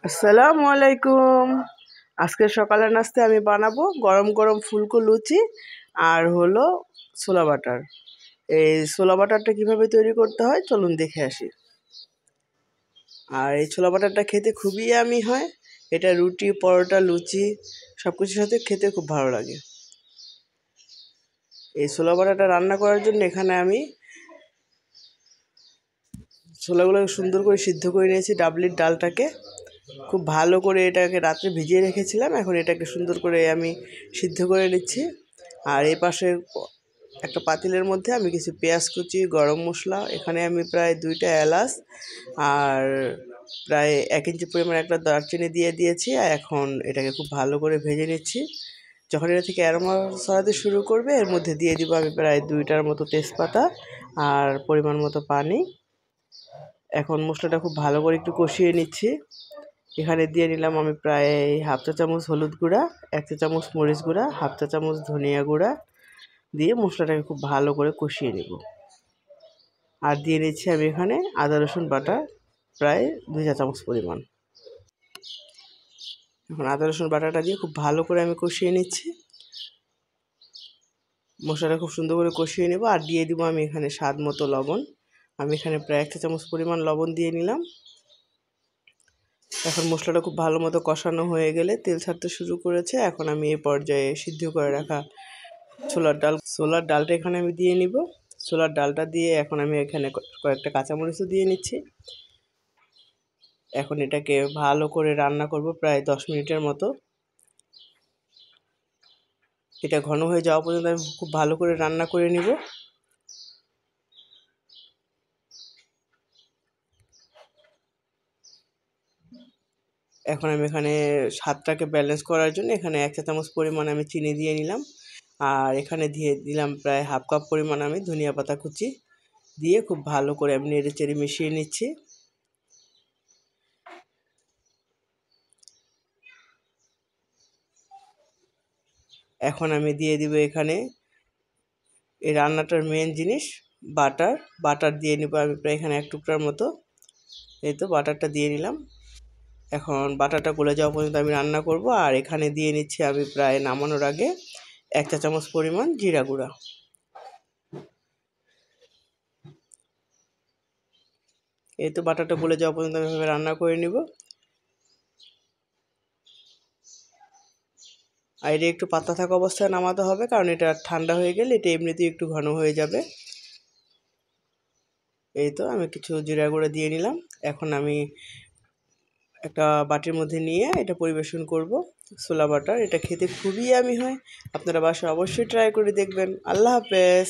আসসালামু আলাইকুম। আজকে সকালের নাস্তায় আমি বানাবো গরম গরম ফুলকো লুচি আর হলো ছোলা বাটার। এই ছোলা বাটারটা কীভাবে তৈরি করতে হয় চলুন দেখে আসি। আর এই ছোলা বাটারটা খেতে খুবই ইয়ামি হয়। এটা রুটি, পরোটা, লুচি সব কিছুর সাথে খেতে খুব ভালো লাগে। এই ছোলা বাটারটা রান্না করার জন্য এখানে আমি ছোলাগুলোকে সুন্দর করে সিদ্ধ করে নিয়েছি। ডাবলির ডালটাকে খুব ভালো করে এটাকে রাত্রে ভিজিয়ে রেখেছিলাম। এখন এটাকে সুন্দর করে আমি সিদ্ধ করে নিচ্ছি। আর এই পাশে একটা পাতিলের মধ্যে আমি কিছু পেঁয়াজ কুচি, গরম মশলা, এখানে আমি প্রায় 2টা এলাচ আর প্রায় 1 ইঞ্চি পরিমাণ একটা দারচিনি দিয়ে দিয়েছি। আর এখন এটাকে খুব ভালো করে ভেজে নিচ্ছি। যখন এটা থেকে অ্যারোমা ছড়াতে শুরু করবে এর মধ্যে দিয়ে দিব আমি প্রায় 2টার মতো তেজপাতা আর পরিমাণ মতো পানি। এখন মশলাটা খুব ভালো করে একটু কষিয়ে নিচ্ছি। এখানে দিয়ে নিলাম আমি প্রায় 1/2 চা চামচ হলুদ গুঁড়া, 1 চা চামচ মরিচ গুঁড়া, 1/2 চা চামচ ধনিয়া গুঁড়া দিয়ে মশলাটাকে খুব ভালো করে কষিয়ে নেব। আর দিয়ে নিচ্ছি আমি এখানে আদা রসুন বাটা প্রায় 2 চা চামচ পরিমাণ। এখন আদা রসুন বাটাটা দিয়ে খুব ভালো করে আমি কষিয়ে নিচ্ছি। মশলাটা খুব সুন্দর করে কষিয়ে নেব। আর দিয়ে দিব আমি এখানে স্বাদ মতো লবণ। আমি এখানে প্রায় 1 চা চামচ পরিমাণ লবণ দিয়ে নিলাম। এখন মশলাটা খুব ভালো মতো কষানো হয়ে গেলে তেল ছাড়তে শুরু করেছে। এখন আমি এই পর্যায়ে সিদ্ধ করে রাখা ছোলার ডালটা এখানে আমি দিয়ে নিব। ছোলার ডালটা দিয়ে এখন আমি এখানে কয়েকটা কাঁচামরিচও দিয়ে নিচ্ছি। এখন এটাকে ভালো করে রান্না করব প্রায় 10 মিনিটের মতো। এটা ঘন হয়ে যাওয়া পর্যন্ত আমি খুব ভালো করে রান্না করে নিব। এখন আমি এখানে স্বাদটাকে ব্যালেন্স করার জন্য এখানে 1 চা চামচ পরিমাণ আমি চিনি দিয়ে নিলাম। আর এখানে দিয়ে দিলাম প্রায় 1/2 কাপ পরিমাণ আমি ধনিয়া পাতা কুচি দিয়ে খুব ভালো করে আমি নেড়ে চেড়ে মিশিয়ে নিচ্ছি। এখন আমি দিয়ে দিব এখানে এই রান্নাটার মেন জিনিস বাটার দিয়ে নিব আমি প্রায় এখানে 1 টুকরার মতো। এই তো বাটারটা দিয়ে নিলাম। এখন বাটারটা গলে যাওয়া পর্যন্ত আমি রান্না করব। আর এখানে দিয়ে নিচ্ছি আমি প্রায় নামানোর আগে 1 চা চামচ পরিমাণ জিরা গুঁড়া। এই তো বাটারটা গলে যাওয়া পর্যন্ত আমি এভাবে রান্না করে নিব। আর এটা একটু পাতলা থাকা অবস্থায় নামাতে হবে, কারণ এটা ঠান্ডা হয়ে গেলে এটা এমনিতেই একটু ঘন হয়ে যাবে। এই তো আমি কিছু জিরা গুঁড়া দিয়ে নিলাম। এখন আমি একটা বাটির মধ্যে নিয়ে এটা পরিবেশন করব। ছোলা বাটার এটা খেতে খুবই ইয়ামি হয়। আপনারা বাসায় অবশ্যই ট্রাই করে দেখবেন। আল্লাহ হাফেজ।